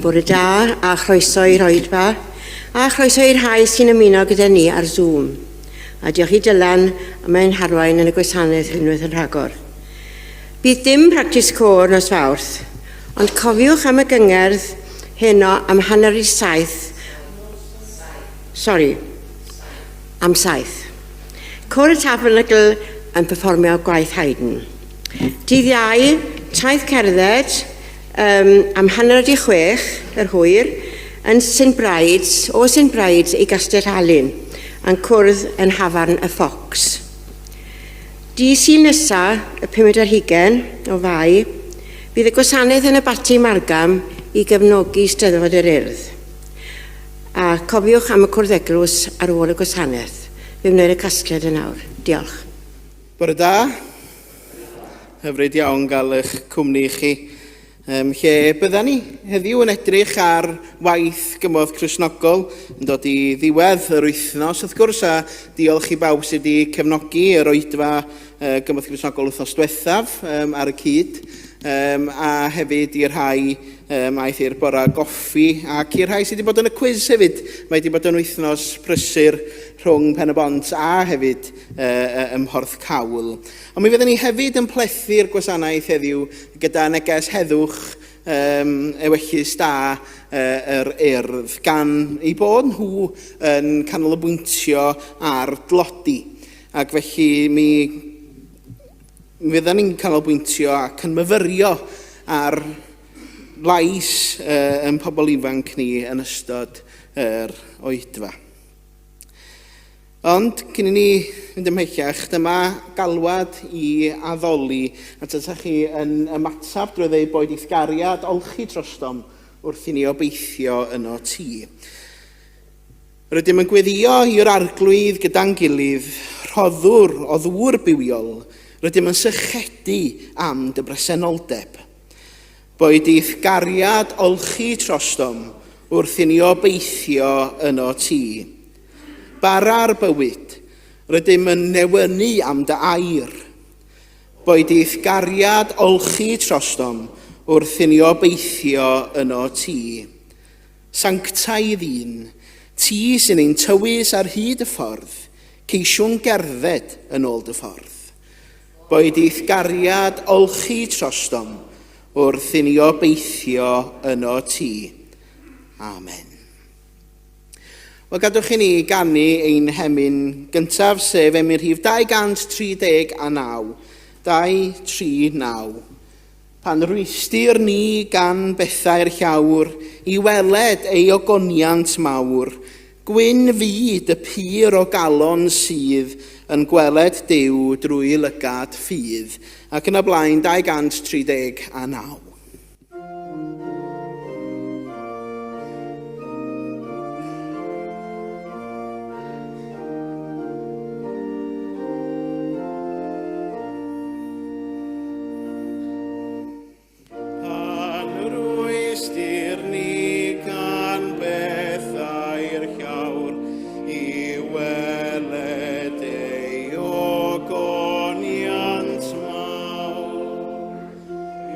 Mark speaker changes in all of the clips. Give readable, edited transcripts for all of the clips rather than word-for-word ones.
Speaker 1: Bore da a chroeso i'r Oedfa a chroeso i'r rhai sy'n ymuno gyda ni ar Zoom. A diolch i Dylan am ein arwain yn y gwasanaeth unwaith yn rhagor. Bydd dim practis côr nos Fawrth, ond cofiwch am y gyngerdd heno am hanner i 7. Am 7. Cor y Tabernacl yn perfformio gwaith Haydn. Dydd Iau, taith cerdded am hanner i 6 yr hwyr yn St Bride's, o St Bride's i Gastell Alun, yn cwrdd yn Hafarn y Fox. Dydd Sul nesa, y 15 o Fai, bydd y gwasanaeth yn y Bati Margam i gefnogi Steddfod yr Urdd. A cofiwch am y cwrdd eglwys ar ôl y gwasanaeth. Fe wneud y casgliad yn awr. Diolch.
Speaker 2: Bore da. Hyfryd iawn gael eich cwmni chi. Lle bydda ni heddiw yn edrych ar waith gymoedd Cristnogol yn dod i ddiwedd yr wythnos. Wrth gwrs, a diolch i bawb sydd wedi cefnogi yr Oedfa gymoedd Cristnogol wythnos diwethaf ar y cyd. A hefyd i'r rhai aeth i'r bora goffi ac i'r rhai sydd wedi bod yn y cwiz hefyd. Mae wedi bod yn wythnos prysur rhwng Pen-y-bont a hefyd ym Porthcawl. Ond mi fyddwn ni hefyd yn plethu'r gwasanaeth heddiw gyda neges heddwch ewellus da yr Urdd gan ei bod nhw yn canolbwyntio ar dlodi. Ac felly mi fyddwn ni'n canolbwyntio ac yn myfyrio ar lais yn pobl ifanc ni yn ystod yr Oedfa. Ond, cyn i ni fynd ymhellach, dyma galwad i addoli at ydych chi yn ymatab drwy ddweud boed eithgariad olchi trostom wrth i ni obeithio yno ti. Rydym yn gweddio i'r arglwydd gyda'n gilydd, rhoddwr o ddŵr bywiol, rydym yn sychedu am dy bresenoldeb. Boed eithgariad olchi trostom wrth i ni obeithio yno ti. Bara'r bywyd, rydym yn newynu am dy air. Boed eithgariad olchi trostom wrth i ni obeithio yno ti. Sanctaidd un, ti sy'n ein tywys ar hyd y ffordd, ceisiwn gerdded yn ôl dy ffordd. Boed eithgariad olchi trostom wrth i ni obeithio yno ti. Amen. Wel, gadwch i ni ganu ein hemyn gyntaf, sef emyn rhif 239. 239. Pan rwystir ni gan bethau'r llawr, i weled ei ogoniant mawr, gwyn fyd y pyr o galon sydd yn gweled Duw drwy lygad ffydd. Ac yn y blaen 239.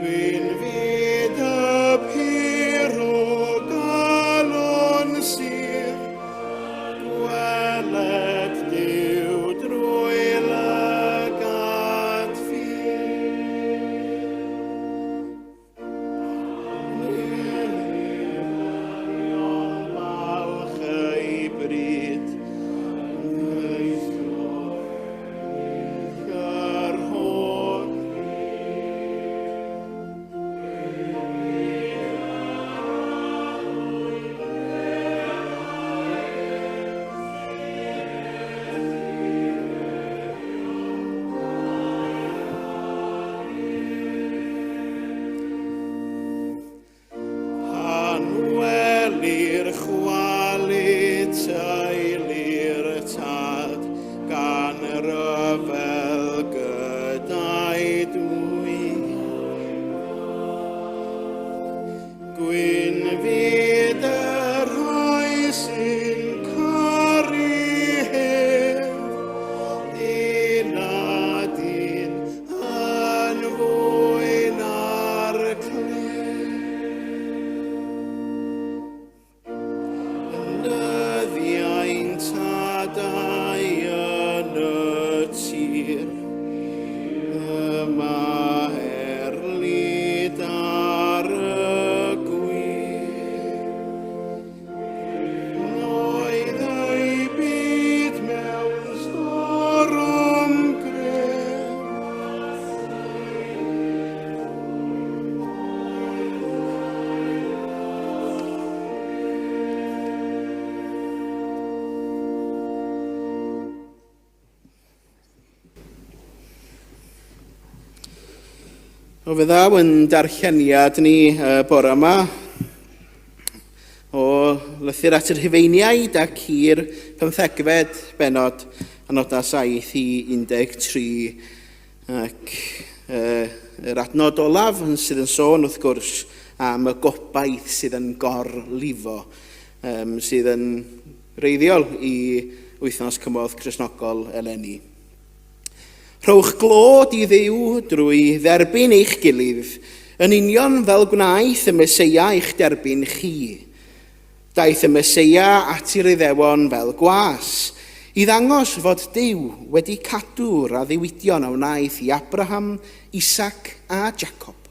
Speaker 3: Gwyn fi
Speaker 2: O fe ddaw yn darlleniad ni bore yma o lythyr at yr Hifeiniaid ac i'r 15fed benod a nodau 7 i 13 ac yr adnod olaf sydd yn sôn wrth gwrs am y gobaith sydd yn gorlifo sydd yn reiddiol i wythnos cymoedd Cristnogol eleni. Rhowch glod i Dduw drwy dderbyn eich gilydd, yn union fel gwnaeth y Meseia eich derbyn chi. Daeth y Meseia at i'r Iddewon fel gwas, i ddangos fod Duw wedi cadw'r addewidion a wnaeth i Abraham, Isaac a Jacob.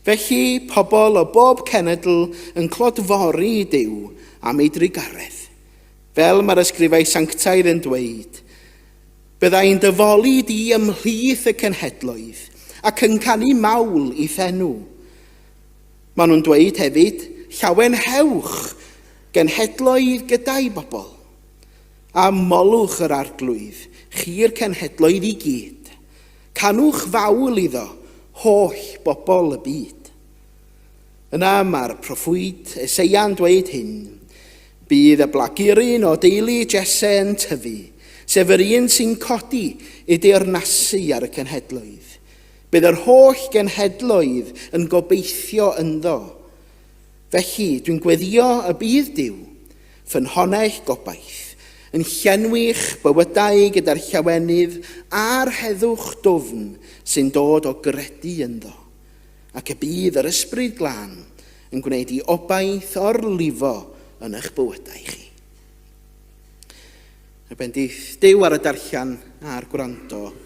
Speaker 2: Felly, pobl o bob cenedl yn clodfori i Duw am ei drigaredd, fel mae'r ysgrifau sanctaidd yn dweud. Byddai'n dyfoli di ymhlith y cenhedloedd ac yn canu mawl i phenw. Maen nhw'n dweud hefyd, llawen hewch genhedloedd gyda'i bobl. A molwch yr arglwydd, chi'r cenhedloedd i gyd. Canwch fawl iddo, holl bobl y byd. Yna mae'r proffwyd Eseia'n dweud hyn. Bydd y blagurin o deulu Jesse yn tyfu, sef yr un sy'n codi i deyrnasu ar y cenhedloedd. Bydd yr holl genhedloedd yn gobeithio ynddo. Felly, dwi'n gweddio y bydd Duw, ffynhonnell gobaith, yn llenwych bywydau gyda'r llawenydd a'r heddwch dwfn sy'n dod o gredu ynddo. Ac y bydd yr ysbryd glân yn gwneud i obaith o'r lifo yn eich bywydau chi. Y bendith Duw ar y darllian a'r gwrando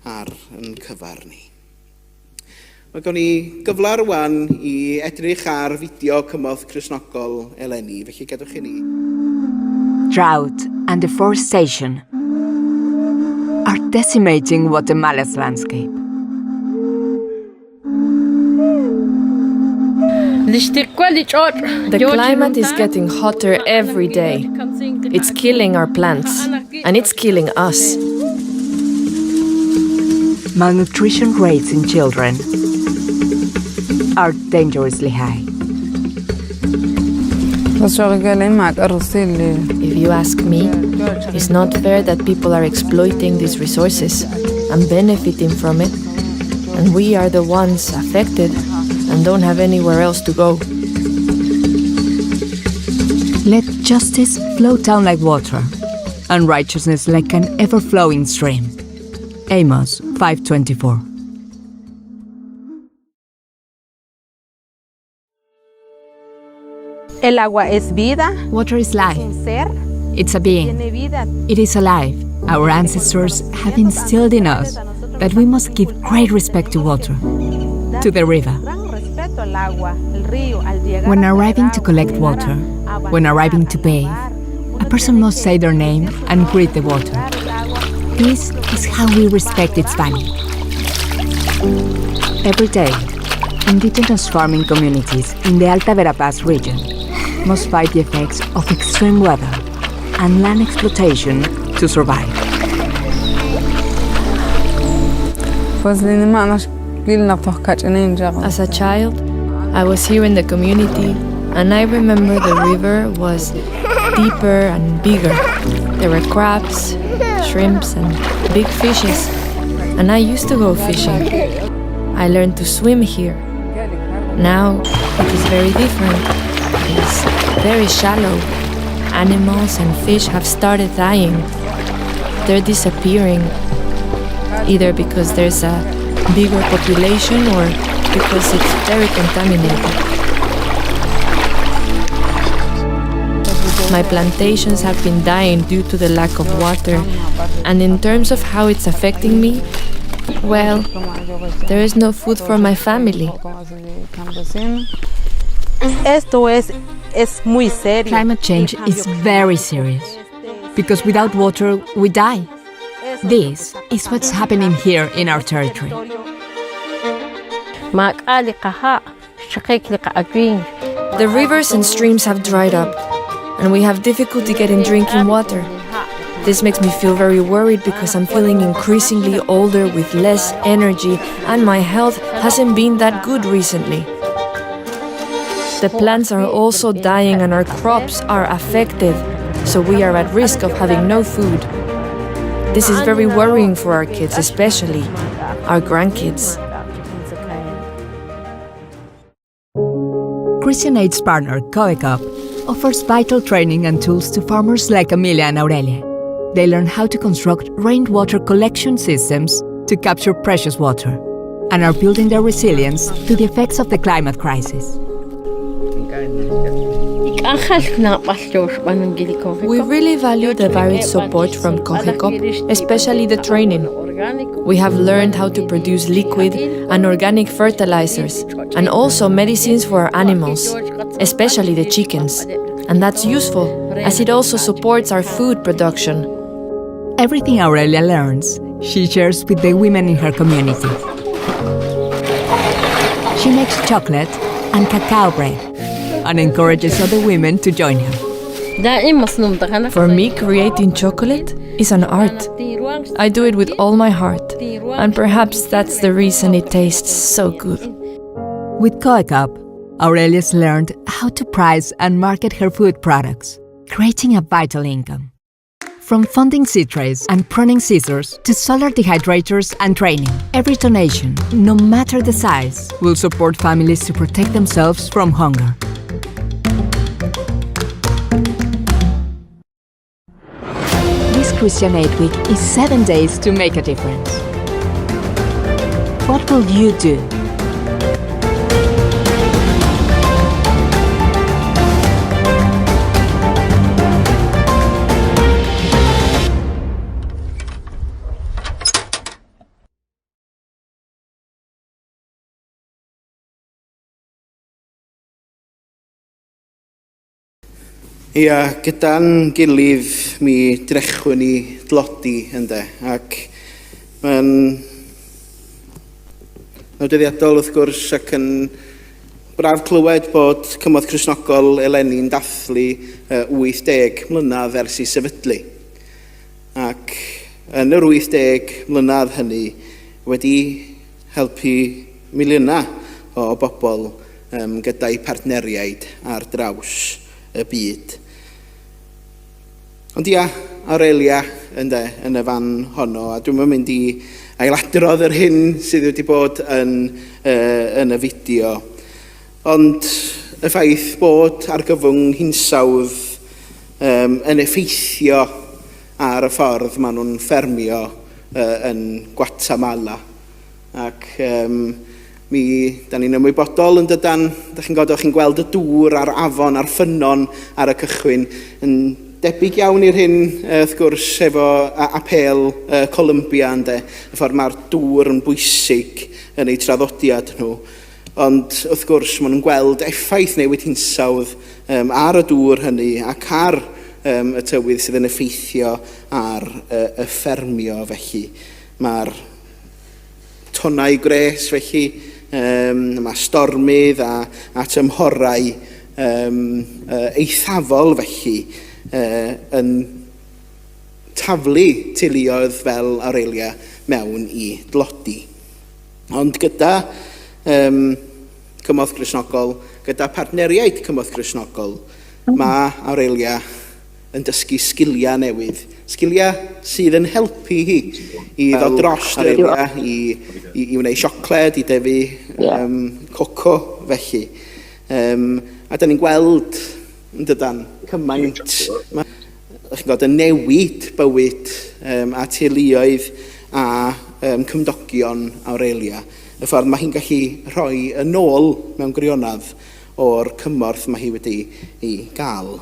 Speaker 2: ar yn cyfar ni. Mae gen ni gyfle rwan i edrych ar fideo cymoedd Cristnogol eleni, felly gadwch chi ni.
Speaker 3: Drought and deforestation are decimating Guatemala's landscape.
Speaker 4: The climate is getting hotter every day. It's killing our plants, and it's killing us.
Speaker 3: Malnutrition rates in children are dangerously high.
Speaker 4: If you ask me, it's not fair that people are exploiting these resources and benefiting from it, and we are the ones affected and don't have anywhere else to go.
Speaker 3: Let justice flow down like water, and righteousness like an ever-flowing stream. Amos 5:24.
Speaker 5: El agua es vida.
Speaker 3: Water is life.
Speaker 5: Un ser.
Speaker 3: It's a being.
Speaker 5: Tiene vida.
Speaker 3: It is alive. Our ancestors have instilled in us that we must give great respect to water, to the river. When arriving to collect water, when arriving to bathe, a person must say their name and greet the water. This is how we respect its value. Every day, indigenous farming communities in the Alta Verapaz region must fight the effects of extreme weather and land exploitation to survive.
Speaker 4: As a child, I was here in the community, and I remember the river was deeper and bigger. There were crabs, shrimps, and big fishes, and I used to go fishing. I learned to swim here. Now it is very different. It is very shallow. Animals and fish have started dying. They're disappearing, either because there's a bigger population or because it's very contaminated. My plantations have been dying due to the lack of water, and in terms of how it's affecting me, well, there is no food for my family.
Speaker 5: Esto es muy serio.
Speaker 3: Climate change is very serious, because without water, we die. This is what's happening here in our territory.
Speaker 4: The rivers and streams have dried up, and we have difficulty getting drinking water. This makes me feel very worried because I'm feeling increasingly older with less energy and my health hasn't been that good recently. The plants are also dying and our crops are affected, so we are at risk of having no food. This is very worrying for our kids, especially our grandkids.
Speaker 3: Christian Aid's partner, Coecop, offers vital training and tools to farmers like Amelia and Aurelia. They learn how to construct rainwater collection systems to capture precious water and are building their resilience to the effects of the climate crisis.
Speaker 4: We really value the varied support from Coecop, especially the training. We have learned how to produce liquid and organic fertilizers, and also medicines for our animals, especially the chickens. And that's useful, as it also supports our food production.
Speaker 3: Everything Aurelia learns, she shares with the women in her community. She makes chocolate and cacao bread and encourages other women to join her.
Speaker 4: For me, creating chocolate is an art. I do it with all my heart, and perhaps that's the reason it tastes so good.
Speaker 3: With Coecop, Aurelia's learned how to price and market her food products, creating a vital income. From funding seed trays and pruning scissors to solar dehydrators and training, every donation, no matter the size, will support families to protect themselves from hunger. This Christian Aid Week is 7 days to make a difference. What will you do?
Speaker 2: Ia, gyda'n gilydd mi drechwn ni dlodi ynde, ac mae'n nodweddiadol wrth gwrs ac yn braf clywed bod Cymroedd Cristnogol eleni'n dathlu 80 mlynedd ers I sefydlu. Ac yn yr 80 mlynedd hynny wedi helpu miliynau o bobl gyda'i partneriaid ar draws y byd. Ond ia, Aurelia yn y fan honno, a dwi'n mynd I ailadrodd yr hyn sydd wedi bod yn y fideo. Ond y ffaith bod argyfwng hinsawdd yn effeithio ar y ffordd maen nhw'n ffermio yn Guatemala. Ac da ni'n ymwybodol yn dydan, da chi'n gweld y dŵr a'r afon a'r ffynnon ar y cychwyn yn debyg iawn i'r hyn, wrth gwrs, efo apel Columbia, y ffordd mae'r dŵr yn bwysig yn eu traddodiad nhw. Ond, wrth gwrs, maen nhw'n gweld effaith newid hinsawdd ar y dŵr hynny ac ar y tywydd sydd yn effeithio ar y ffermio felly. Mae'r tonnau gres felly, mae stormydd a tymhorau eithafol felly yn taflu teuluoedd fel Aurelia mewn I dlodi. Ond gyda Cymroedd Cristnogol, gyda partneriaid Cymroedd Cristnogol, mae Aurelia yn dysgu sgiliau newydd. Sgiliau sydd yn helpu hi I ddod dros Aurelia, I wneud siocled, I defu coco felly. A da ni'n gweld yn dydan cymaint y newid bywyd a teuluoedd a cymdogion Aurelia. Y ffordd mae hi'n gallu rhoi yn ôl mewn gwirionadd o'r cymorth mae hi wedi ei gael.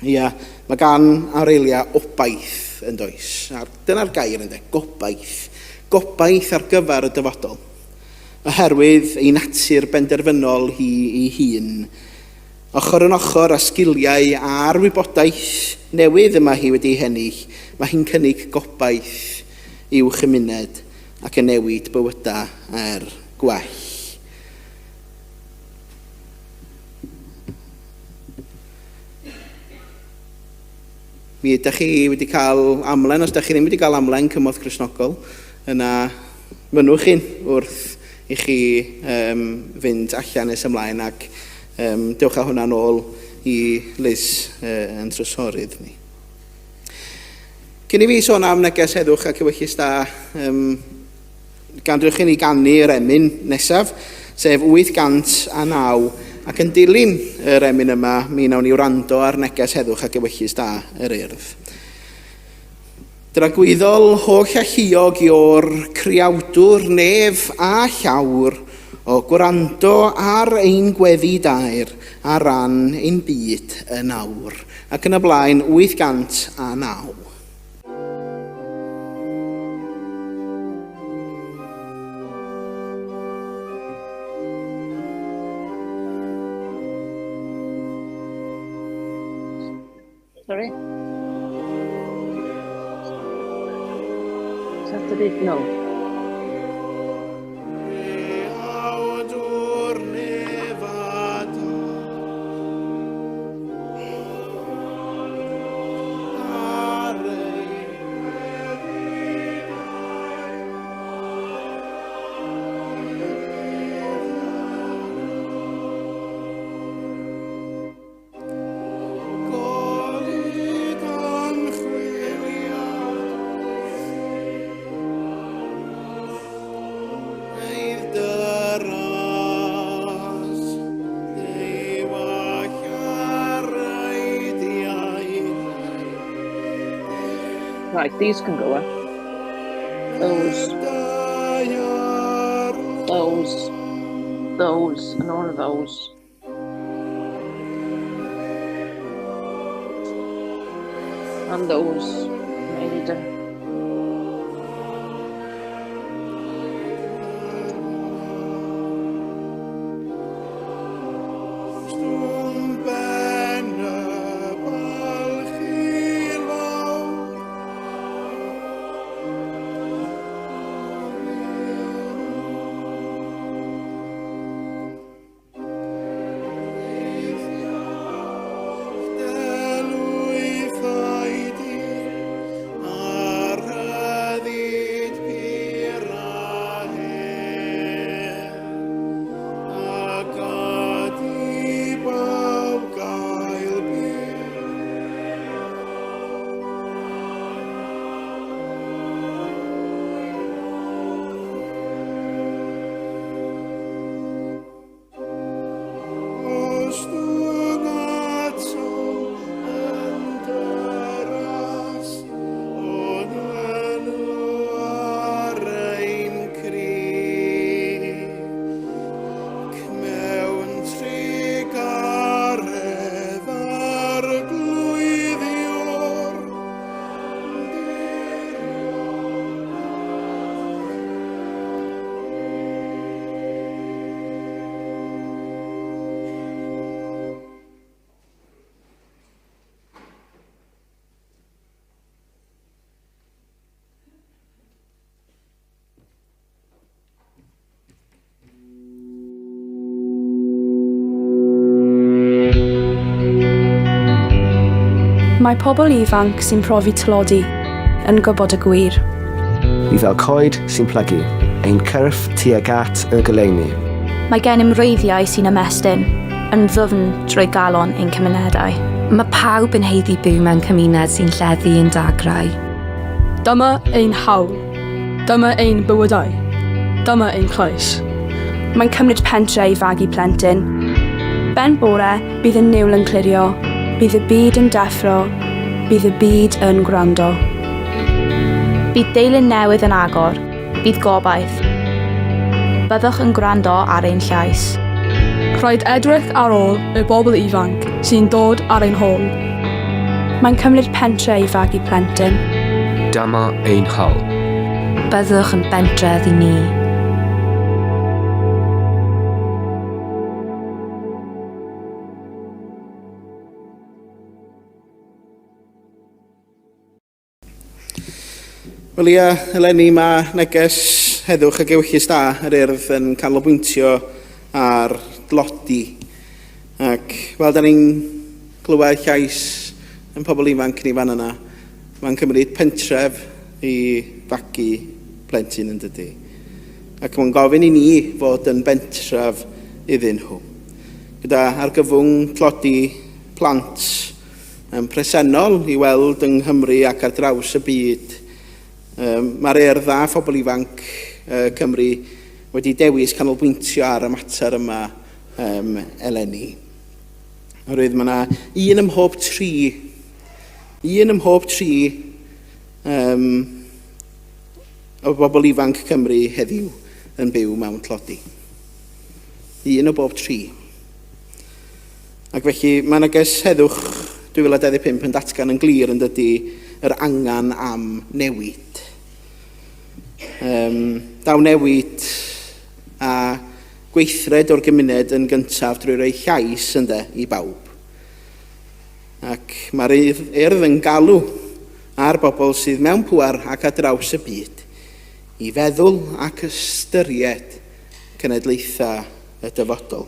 Speaker 2: Ia, mae gan Aurelia obaith yn does. Dyna'r gair ynddo, gobaith. Gobaith ar gyfer y dyfodol. Oherwydd ei natur benderfynol hi ei hun. Ochr yn ochr â sgiliau a'r wybodaeth newydd yma hi wedi hennill, mae hi'n cynnig gobaith i'w chymuned ac yn newid bywydau gwell. Mi ydych chi wedi cael amlen, os ydych chi ddim wedi cael amlen cymorth Cristnogol, yna mynwch chi'n wrth i chi fynd allan nes ymlaen ac dewch â hwnna nôl i Liz yn trysorydd ni. Cyn i fi sôn am neges heddwch ac ewyllus da, gandwch chi ni gannu'r emyn nesaf, sef 809, ac yn dilyn yr emyn yma, mi wnawn ni wrando ar neges heddwch ac ewyllus da yr urdd. Dragwyddol holl a lluog i o'r criawdwr, nef a llawr, o gwrando ar ein gweddi dair, a ran ein byd yn awr. Ac yn y blaen, 809.
Speaker 6: Sorry? Saturday? No. Right, these can go up. Those, and all of those. And those, maybe done.
Speaker 7: Mae pobl ifanc sy'n profi tlodi yn gwybod y gwir.
Speaker 8: Fi fel coed sy'n plygu, ein cyrff tuag at y goleuni.
Speaker 9: Mae gennym reiddiau sy'n ymestyn, yn ddwfn drwy galon ein cymunedau.
Speaker 3: Mae pawb yn heiddi byw mewn cymuned sy'n lleddu yn dagrau.
Speaker 7: Dyma ein hawl. Dyma ein bywydau. Dyma ein clywys. Mae'n cymryd pentre i fagu plentyn. Ben bore, bydd y niwl yn clirio. Bydd y byd yn deffro, bydd y byd yn gwrando.
Speaker 9: Bydd deilyn newydd yn agor, bydd gobaith. Byddwch yn gwrando ar ein llais.
Speaker 7: Rhaid edrych ar ôl y bobl ifanc sy'n dod ar ein hôl. Mae'n cymryd pentre i fagu plentyn.
Speaker 8: Dyma ein hawl.
Speaker 3: Byddwch yn bentref i ni.
Speaker 2: Wel ia, eleni mae neges heddwch ac ewyllus da yr urdd yn canolbwyntio ar dlodi. Ac fel da ni'n clywed llais yn pobl ifanc ni fan yna, mae'n cymryd pentref i fagu plentyn yn dydy. Ac mae'n gofyn i ni fod yn bentref iddyn nhw. Gyda argyfwng tlodi plant yn presennol i weld yng Nghymru ac ar draws y byd. Mae'r erdda phobl ifanc Cymru wedi dewis canolbwyntio ar y mater yma eleni. Oherwydd mae yna ym mhob tri o bobl ifanc Cymru heddiw yn byw mewn tlodi. Un o bob tri. Ac felly mae neges heddwch 2025 yn datgan yn glir yn dydy yr angan am newid. Daw newid a gweithred o'r gymuned yn gyntaf drwy roi llais i bawb. Ac mae'r urdd yn galw ar bobl sydd mewn pŵar ac ar draws y byd i feddwl ac ystyried cenedlaetha y dyfodol.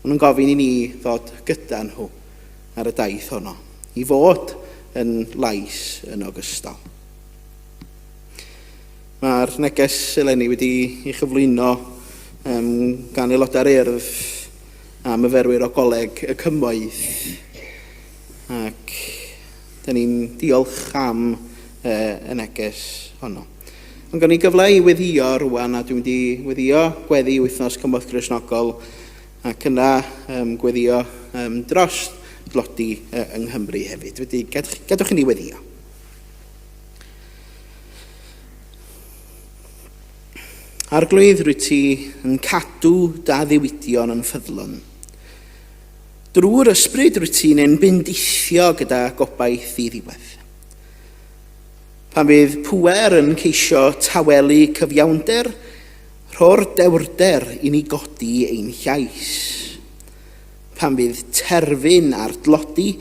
Speaker 2: Maen nhw'n gofyn i ni ddod gyda nhw ar y daith honno, i fod yn lais yn ogystal. Mae'r neges eleni wedi ei chyflwyno gan aelodau'r urdd a myferwyr o goleg y cymoedd. Ac dyn ni'n diolch am y neges honno. Ond gan i gyfle i weddio rwan, a dwi'n wedi weddio gweddi wythnos cymorth Gristnogol ac yna gweddio dros dlodi yng Nghymru hefyd. Wedi gadwch i ni weddio. Arglwydd rwy ti yn cadw da ddiwydion yn ffyddlon. Drwy'r ysbryd rwy ti'n bendithio gyda gobaith i ddiwedd. Pan fydd pŵer yn ceisio tawelu cyfiawnder, rho'r dewrder i ni godi ein llais. Pan fydd terfyn a'r dlodi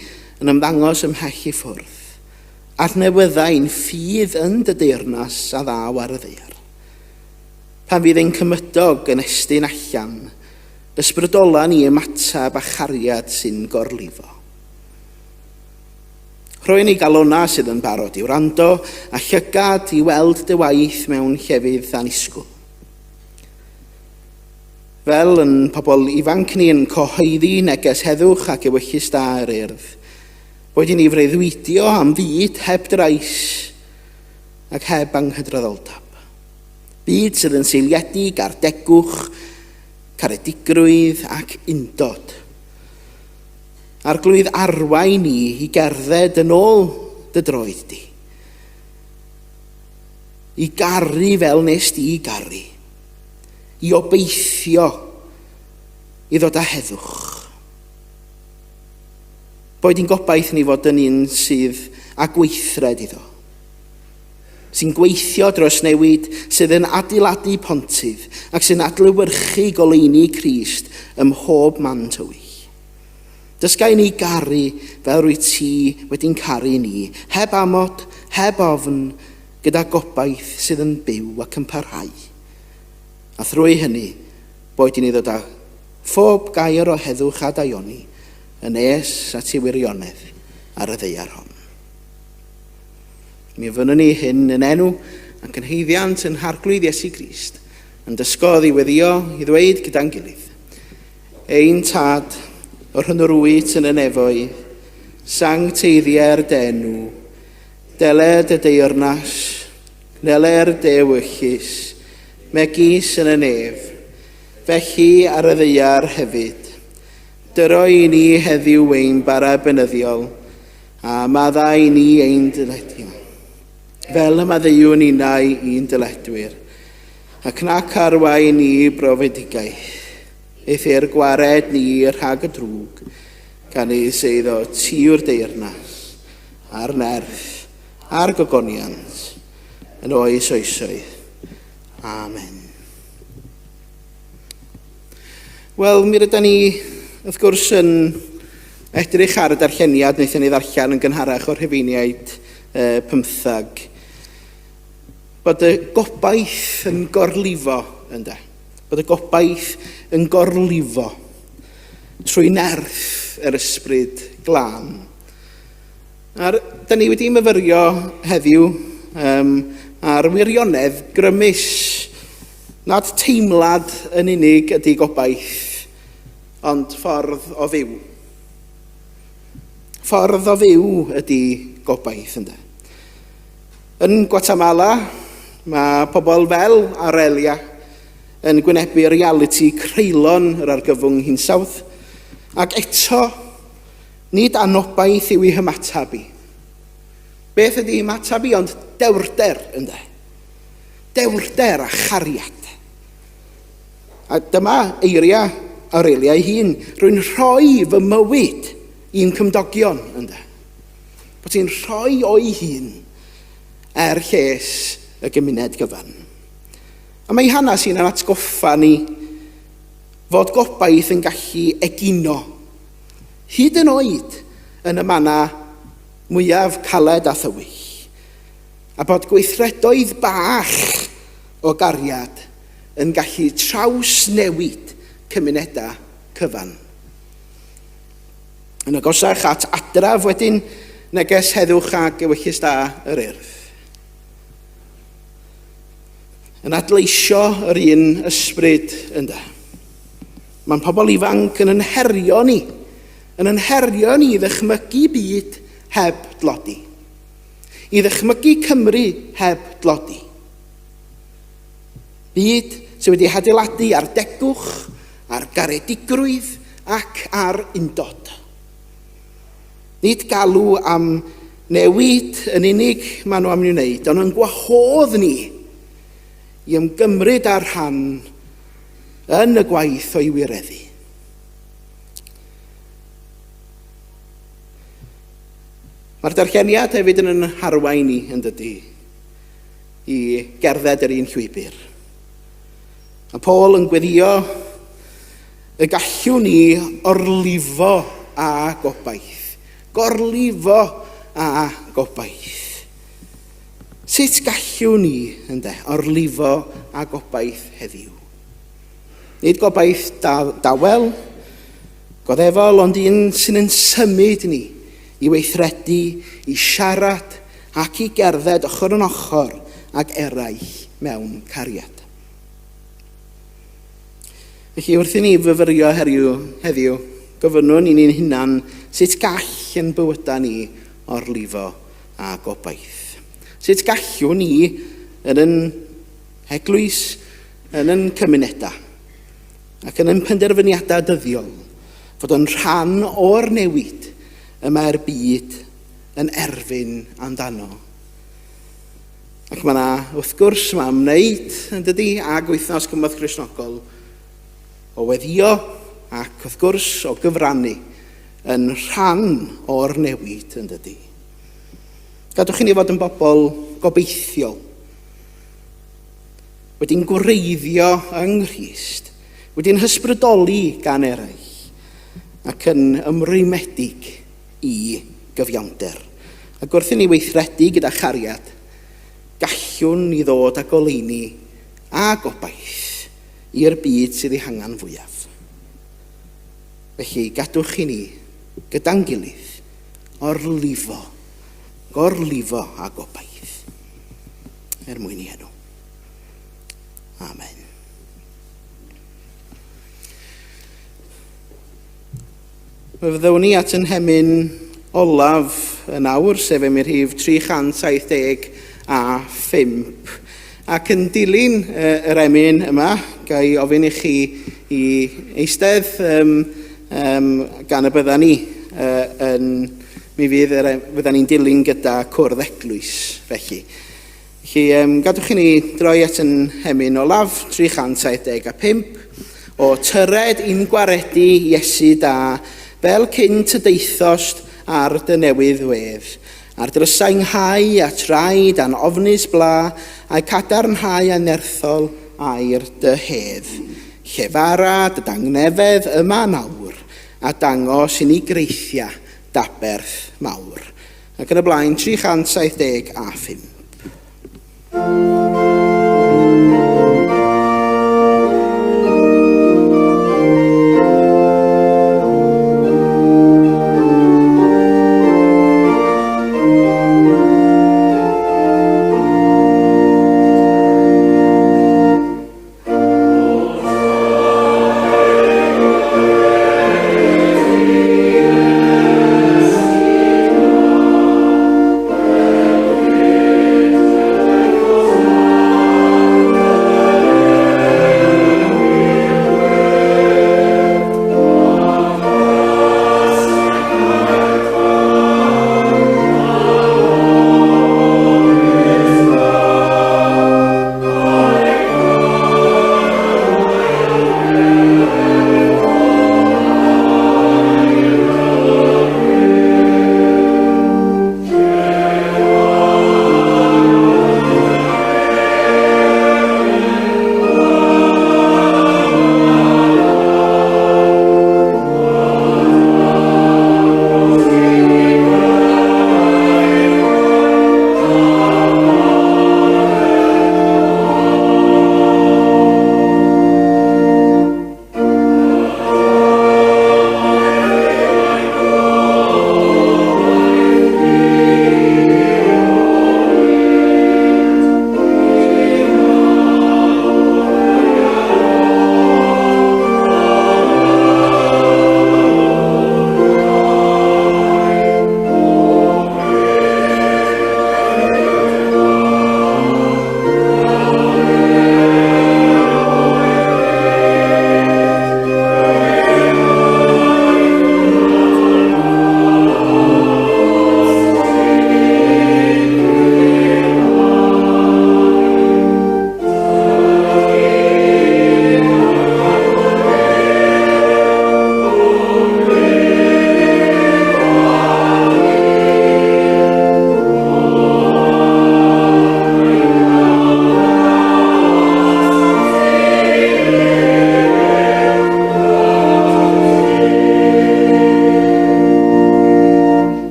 Speaker 2: yn ymddangos ymhell i ffwrdd, adnewyddau'n ffydd yn dy deyrnas a ddaw ar y ddaear. Pan fydd ein cymydog yn estyn allan, ysbrydola ni ymatab a chariad sy'n gorlifo. Rwy'n ei galona sydd yn barod i wrando a llygad i weld dy waith mewn llefydd anisgwl. Fel yn pobl ifanc ni yn cyhoeddi neges heddwch ac ewyllus da yr urdd, boed i ni freuddwydio am fyd heb drais ac heb anghydraddoldeb. Byd sydd yn seiliedig ar degwch, caredigrwydd ac undod. Arglwydd arwain i gerdded yn ôl dy droed di. I garu fel nes di i garu. I obeithio i ddod â heddwch. Boed i'n gobaith ni fod yn un sydd â gweithred iddo. Sy'n gweithio dros newid sydd yn adeiladu pontydd ac sy'n adlewyrchu goleuni Crist ym mhob man tywyll. Dysgai ni garu fel rwy ti wedi'n caru ni, heb amod, heb ofn, gyda gobaith sydd yn byw ac yn parhau. A thrwy hynny, boed i ni ddod â phob gair o heddwch a daioni, yn nes at ei wirionedd ar y ddaear hon. Mi fynnwn ni hyn yn enw ac yn heiddiant yn harglwydd Iesu Grist, yn dysgodd i weddio i ddweud gyda'n gilydd. Ein tad, o'r hyn o'r wyt yn y nefoedd, sancteiddiau'r denw, deled y deyrnas, neler dewyllus, megis yn y nef, felly ar y ddaear hefyd. Dyro i ni heddiw ein bara benyddiol, a maddau ni ein dyledio. Fel y maddeuwn unau un dyledwyr, ac nac arwain ni brofedigaeth. Eithyr gwared ni rhag y drwg, gan ei seiddo tiw'r deyrnas, a'r nerth, a'r gogoniant, yn oes oesoedd. Amen. Wel, mi rydyn ni, wrth gwrs, yn edrych ar y darlleniad wnaethon ni ddarllen yn gynharach o'r Rhufeiniaid 15. Bod y gobaith yn gorlifo, ynde. Bod y gobaith yn gorlifo trwy nerth yr ysbryd glân Da ni wedi myfyrio heddiw ar wirionedd grymus. Nad teimlad yn unig ydy gobaith, ond ffordd o fyw. Ffordd o fyw ydy gobaith, ynde. Yn Guatemala, mae pobl fel Aurelia yn gwynebu reality creulon yr argyfwng hinsawdd, ac eto, nid anobaith yw ei hymatab i. Beth ydy hymatab i, ond dewrder, ynde. Dewrder a chariad. A dyma eiria Aurelia ei hun, rwy'n rhoi fy mywyd i'n cymdogion, ynde. Bod hi'n rhoi o'i hun lles y gymuned gyfan. A mae hanes hi'n atgoffa ni fod gobaith yn gallu egino, hyd yn oed yn y manna mwyaf caled a thywych, a bod gweithredoedd bach o gariad yn gallu trawsnewid cymunedau cyfan. Yn agosach at adraf wedyn, neges heddwch a ewyllus da yr urdd. Yn adleisio yr un ysbryd ynda. Mae'n pobl ifanc yn anherio ni i ddychmygu byd heb dlodi. I ddychmygu Cymru heb dlodi. Byd sydd wedi adeiladu ar degwch, ar garedigrwydd ac ar undod. Nid galw am newid yn unig maen nhw am ei wneud, ond yn gwahodd ni i ymgymryd ar rhan yn y gwaith o'i wireddu. Mae'r darlleniad hefyd yn arwain ni yn dydy i gerdded yr un llwybr. Mae Paul yn gweddio y gallwn ni orlifo a gobaith. Gorlifo a gobaith. Sut gallwn ni orlifo a gobaith heddiw? Nid gobaith dawel, goddefol, ond un sy'n yn symud ni i weithredu, i siarad ac i gerdded ochr yn ochr ag eraill mewn cariad. Felly wrth i ni fyfyrio heddiw, gofynnwn ni'n hunan sut gall yn bywydau ni orlifo a gobaith. Sut gallwn ni yn yn eglwys, yn yn cymunedau ac yn yn penderfyniadau dyddiol fod yn rhan o'r newid y mae'r byd yn erfyn amdano. Ac mae yna wrth gwrs mae ymwneud yn dydy ag wythnos Cymraeg Cristnogol o weddio ac wrth gwrs o gyfrannu yn rhan o'r newid yn dydy. Gadwch i ni fod yn bobl gobeithiol, wedi'n gwreiddio yng Nghrist, wedi'n hysbrydoli gan eraill, ac yn ymrwymedig i gyfiawnder. Ac wrth i ni weithredu gyda chariad, gallwn ni ddod â goleuni a gobaith i'r byd sydd ei hangen fwyaf. Felly gadwch i ni gyda'n gilydd gorlifo a gobaith. Mwyn i enw. Amen. Fe fyddwn ni at yn hemyn olaf yn awr, sef ym rhif 375, ac yn dilyn yr emyn yma, gai ofyn i chi i eistedd gan y bydda ni mi fydda ni'n dilyn gyda cwrdd eglwys felly. Felly gadwch i ni droi at yn hemyn olaf 375 o tyred i'n gwaredu Iesu da fel cynt y deithost ar dy newydd wedd, a'r drysainhau a traed a'n ofnus bla, a'i cadarnhau a nerthol a'r dy hedd. Llefara dy dangnefedd yma nawr, a dangos i ni greithia daberth mawr. Ac yn y blaen 375.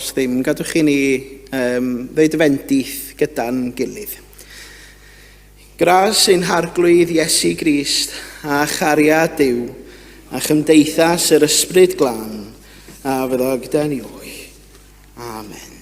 Speaker 2: os ddim, gadwch chi ni ddeud y fendith gyda'n gilydd. Gras ein harglwydd Iesu Grist a chariad Duw a chymdeithas yr ysbryd glân a fyddo gyda ni o'i. Amen.